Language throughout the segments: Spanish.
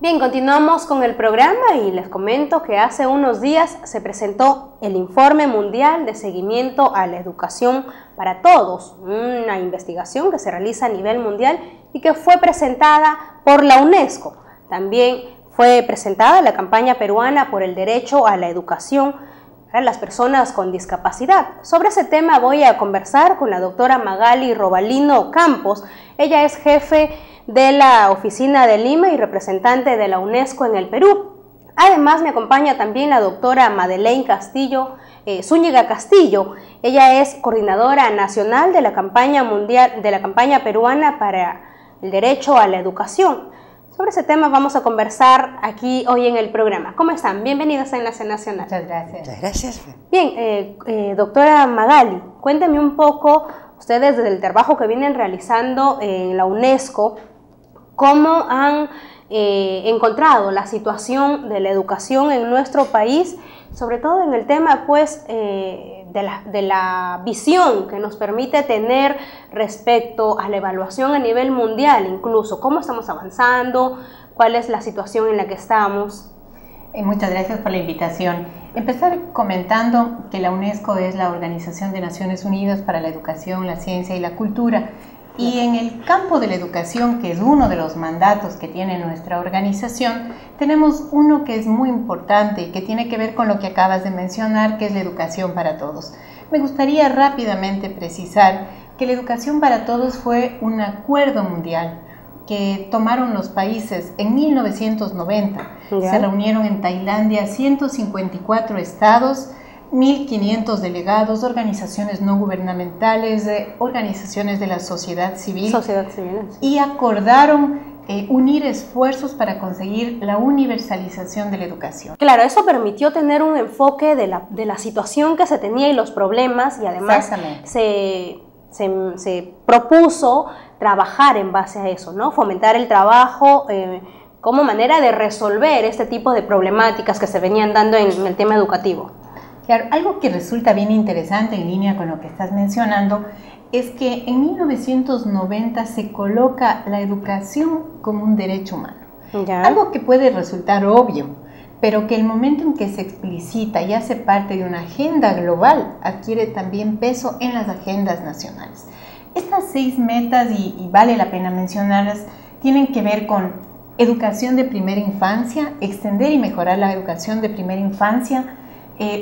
Bien, continuamos con el programa y les comento que hace unos días se presentó el Informe Mundial de Seguimiento a la Educación para Todos, una investigación que se realiza a nivel mundial y que fue presentada por la UNESCO. También fue presentada la campaña peruana por el derecho a la educación para las personas con discapacidad. Sobre ese tema voy a conversar con la doctora Magali Robalino Campos. Ella es jefe de la Oficina de Lima y representante de la UNESCO en el Perú. Además me acompaña también la doctora Madeleine Castillo, Zúñiga Castillo. Ella es coordinadora nacional de la campaña mundial, de la campaña peruana para el derecho a la educación. Sobre ese tema vamos a conversar aquí hoy en el programa. ¿Cómo están? Bienvenidos a Enlace Nacional. Muchas gracias. Muchas gracias. Bien, doctora Magali, cuénteme un poco, ustedes desde el trabajo que vienen realizando en la UNESCO, ¿cómo han encontrado la situación de la educación en nuestro país, sobre todo en el tema pues, de la visión que nos permite tener respecto a la evaluación a nivel mundial incluso? ¿Cómo estamos avanzando? ¿Cuál es la situación en la que estamos? Muchas gracias por la invitación. Empezar comentando que la UNESCO es la Organización de Naciones Unidas para la Educación, la Ciencia y la Cultura. Y en el campo de la educación, que es uno de los mandatos que tiene nuestra organización, tenemos uno que es muy importante y que tiene que ver con lo que acabas de mencionar, que es la educación para todos. Me gustaría rápidamente precisar que la educación para todos fue un acuerdo mundial que tomaron los países en 1990. Se reunieron en Tailandia 154 estados, 1.500 delegados, organizaciones no gubernamentales, organizaciones de la sociedad civil, y acordaron unir esfuerzos para conseguir la universalización de la educación. Claro, eso permitió tener un enfoque de la situación que se tenía y los problemas, y además se propuso trabajar en base a eso, ¿no? Fomentar el trabajo como manera de resolver este tipo de problemáticas que se venían dando en el tema educativo. Claro, algo que resulta bien interesante en línea con lo que estás mencionando es que en 1990 se coloca la educación como un derecho humano. Algo que puede resultar obvio, pero que el momento en que se explicita y hace parte de una agenda global adquiere también peso en las agendas nacionales. Estas 6 metas, y vale la pena mencionarlas, tienen que ver con educación de primera infancia, extender y mejorar la educación de primera infancia,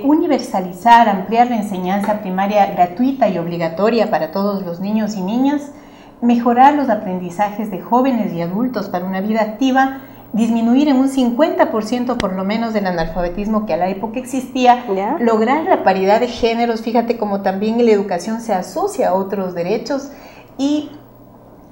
universalizar, ampliar la enseñanza primaria gratuita y obligatoria para todos los niños y niñas, mejorar los aprendizajes de jóvenes y adultos para una vida activa, disminuir en un 50% por lo menos del analfabetismo que a la época existía, lograr la paridad de géneros, fíjate cómo también la educación se asocia a otros derechos, y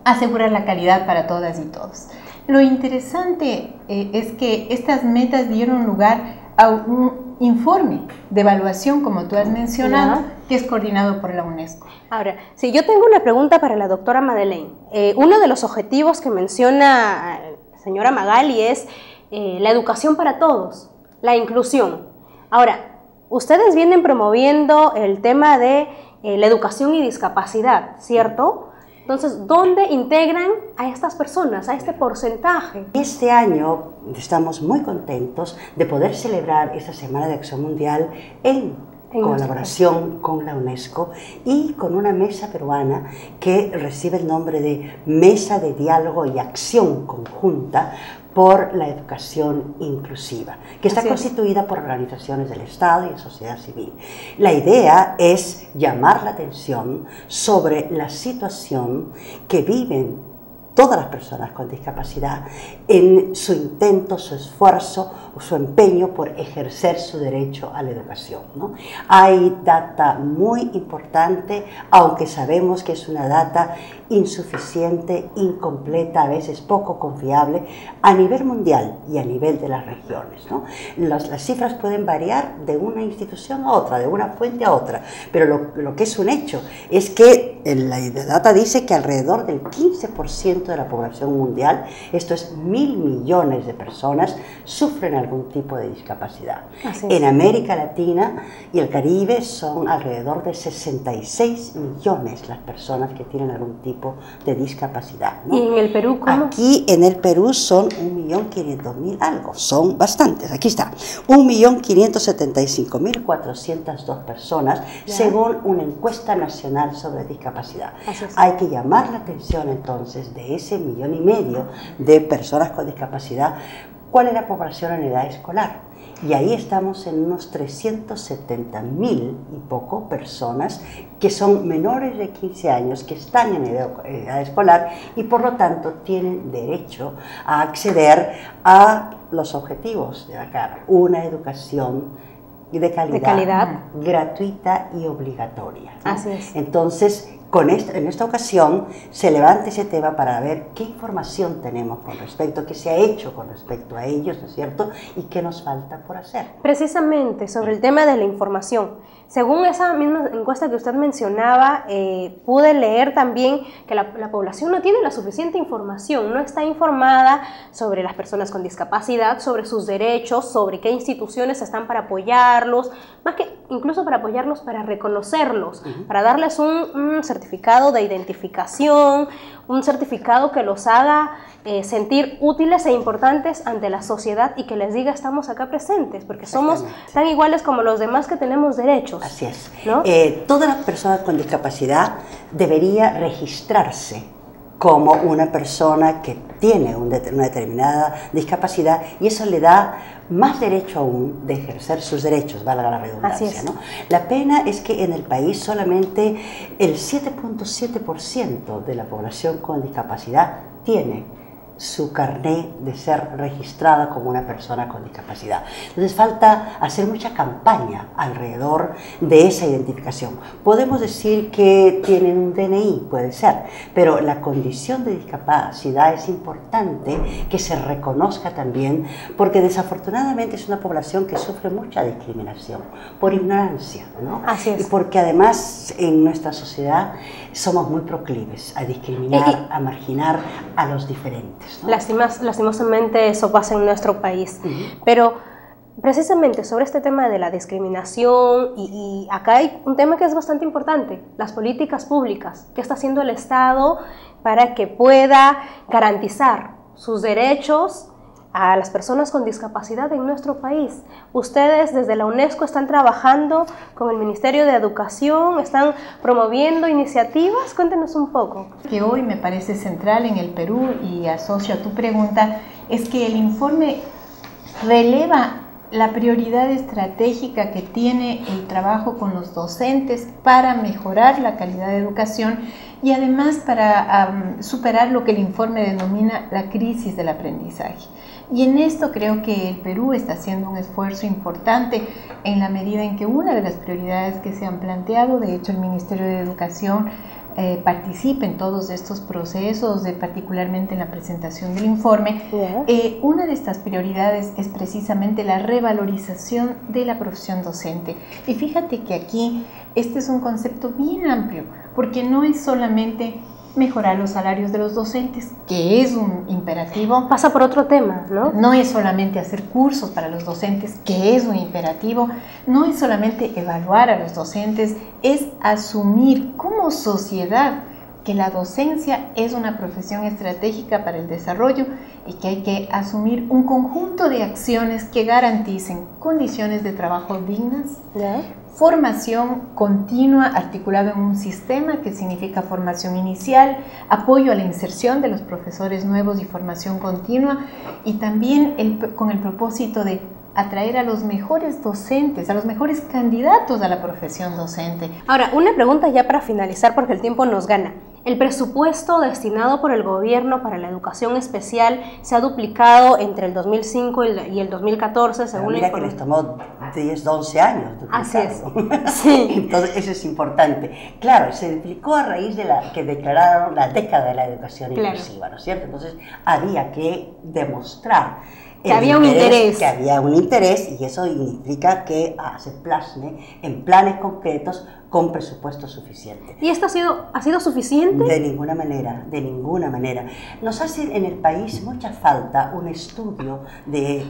asegurar la calidad para todas y todos. Lo interesante es que estas metas dieron lugar a un informe de evaluación, como tú has mencionado, que es coordinado por la UNESCO. Ahora, si yo tengo una pregunta para la doctora Madeleine. Uno de los objetivos que menciona la señora Magali es la educación para todos, la inclusión. Ahora, ustedes vienen promoviendo el tema de la educación y discapacidad, ¿cierto? Entonces, ¿dónde integran a estas personas, a este porcentaje? Este año estamos muy contentos de poder celebrar esta Semana de Acción Mundial en colaboración con la UNESCO y con una mesa peruana que recibe el nombre de Mesa de Diálogo y Acción Conjunta por la Educación Inclusiva, que está constituida por organizaciones del Estado y de sociedad civil. La idea es llamar la atención sobre la situación que viven todas las personas con discapacidad en su intento, su esfuerzo o su empeño por ejercer su derecho a la educación, ¿no? Hay data muy importante, aunque sabemos que es una data insuficiente, incompleta, a veces poco confiable, a nivel mundial y a nivel de las regiones, ¿no? Las cifras pueden variar de una institución a otra, de una fuente a otra, pero lo que es un hecho es que la data dice que alrededor del 15% de la población mundial, esto es 1.000 millones de personas, sufren algún tipo de discapacidad. Así En es. América Latina y el Caribe son alrededor de 66 millones las personas que tienen algún tipo de discapacidad, ¿no? ¿Y en el Perú cómo? Aquí en el Perú son 1.500.000 algo, son bastantes, aquí está, 1.575.402 personas, según una encuesta nacional sobre discapacidad. Hay que llamar la atención entonces de ese 1,5 millones de personas con discapacidad, ¿cuál es la población en edad escolar? Y ahí estamos en unos 370.000 y poco personas que son menores de 15 años, que están en edad escolar y por lo tanto tienen derecho a acceder a los objetivos de la CAR, una educación de calidad, gratuita y obligatoria, ¿no? Así es. Entonces, en esta ocasión se levanta ese tema para ver qué información tenemos con respecto, qué se ha hecho con respecto a ellos, ¿no es cierto? Y qué nos falta por hacer. Precisamente sobre el tema de la información. Según esa misma encuesta que usted mencionaba, pude leer también que la población no tiene la suficiente información, no está informada sobre las personas con discapacidad, sobre sus derechos, sobre qué instituciones están para apoyarlos, más que incluso para apoyarlos, para reconocerlos, para darles un certificado de identificación, un certificado que los haga sentir útiles e importantes ante la sociedad y que les diga estamos acá presentes, porque somos tan iguales como los demás que tenemos derechos. Así es. ¿No? Toda la persona con discapacidad debería registrarse como una persona que tiene una determinada discapacidad y eso le da más derecho aún de ejercer sus derechos, valga la redundancia, ¿no? La pena es que en el país solamente el 7.7% de la población con discapacidad tiene su carné de ser registrada como una persona con discapacidad. Entonces falta hacer mucha campaña alrededor de esa identificación. Podemos decir que tienen un DNI, puede ser, pero la condición de discapacidad es importante que se reconozca también, porque desafortunadamente es una población que sufre mucha discriminación por ignorancia, ¿no? Así es. Y porque además en nuestra sociedad somos muy proclives a discriminar, a marginar a los diferentes, ¿no? Lastimosamente eso pasa en nuestro país, pero precisamente sobre este tema de la discriminación y acá hay un tema que es bastante importante, las políticas públicas. ¿Qué está haciendo el Estado para que pueda garantizar sus derechos a las personas con discapacidad en nuestro país? Ustedes desde la UNESCO están trabajando con el Ministerio de Educación, están promoviendo iniciativas. Cuéntenos un poco. Que hoy me parece central en el Perú y asocio a tu pregunta es que el informe releva la prioridad estratégica que tiene el trabajo con los docentes para mejorar la calidad de educación y además para superar lo que el informe denomina la crisis del aprendizaje. Y en esto creo que el Perú está haciendo un esfuerzo importante en la medida en que una de las prioridades que se han planteado, de hecho el Ministerio de Educación participa en todos estos procesos, particularmente en la presentación del informe. Una de estas prioridades es precisamente la revalorización de la profesión docente. Y fíjate que aquí este es un concepto bien amplio, porque no es solamente mejorar los salarios de los docentes, que es un imperativo. Pasa por otro tema, ¿no? No es solamente hacer cursos para los docentes, que es un imperativo. No es solamente evaluar a los docentes, es asumir como sociedad que la docencia es una profesión estratégica para el desarrollo y que hay que asumir un conjunto de acciones que garanticen condiciones de trabajo dignas, formación continua articulada en un sistema que significa formación inicial, apoyo a la inserción de los profesores nuevos y formación continua, y también con el propósito de atraer a los mejores docentes, a los mejores candidatos a la profesión docente. Ahora, una pregunta ya para finalizar porque el tiempo nos gana. El presupuesto destinado por el gobierno para la educación especial se ha duplicado entre el 2005 y el 2014, según mira que les tomó 10, 11 años. Así es. Sí. Entonces, eso es importante. Claro, se duplicó a raíz de que declararon la década de la educación inclusiva, ¿no es cierto? Entonces, había que demostrar que había un interés. Que había un interés, y eso implica que se plasme en planes concretos con presupuesto suficiente. ¿Y esto ha sido suficiente? De ninguna manera, de ninguna manera. Nos hace en el país mucha falta un estudio de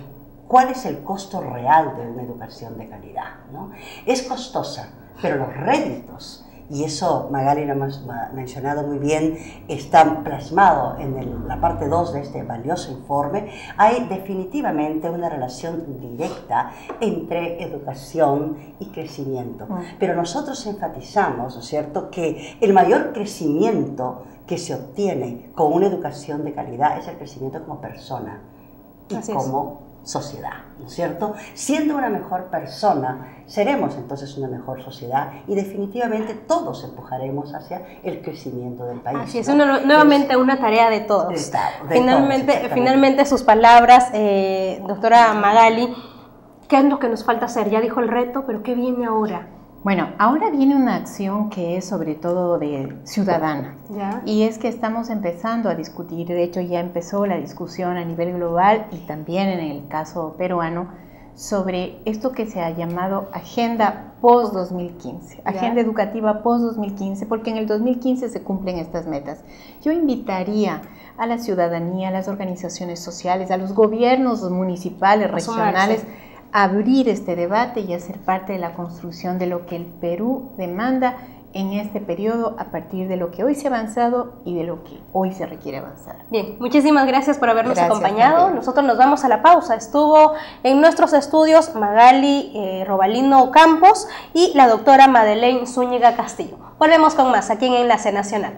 ¿cuál es el costo real de una educación de calidad? ¿No? Es costosa, pero los réditos, y eso Magali lo ha mencionado muy bien, está plasmado en la parte 2 de este valioso informe. Hay definitivamente una relación directa entre educación y crecimiento. Pero nosotros enfatizamos, ¿no es cierto?, que el mayor crecimiento que se obtiene con una educación de calidad es el crecimiento como persona y como sociedad, ¿no es cierto? Siendo una mejor persona, seremos entonces una mejor sociedad y definitivamente todos empujaremos hacia el crecimiento del país. Así es, nuevamente una tarea de todos. Finalmente sus palabras, doctora Magali, ¿qué es lo que nos falta hacer? Ya dijo el reto, pero ¿qué viene ahora? Bueno, ahora viene una acción que es sobre todo de ciudadana. ¿Ya? Y es que estamos empezando a discutir, de hecho ya empezó la discusión a nivel global y también en el caso peruano, sobre esto que se ha llamado Agenda Post-2015, Agenda Educativa Post-2015, porque en el 2015 se cumplen estas metas. Yo invitaría a la ciudadanía, a las organizaciones sociales, a los gobiernos municipales, regionales, abrir este debate y hacer parte de la construcción de lo que el Perú demanda en este periodo a partir de lo que hoy se ha avanzado y de lo que hoy se requiere avanzar. Bien, muchísimas gracias por habernos acompañado. Nosotros nos vamos a la pausa. Estuvo en nuestros estudios Magali Robalino Campos y la doctora Madeleine Zúñiga Castillo. Volvemos con más aquí en Enlace Nacional.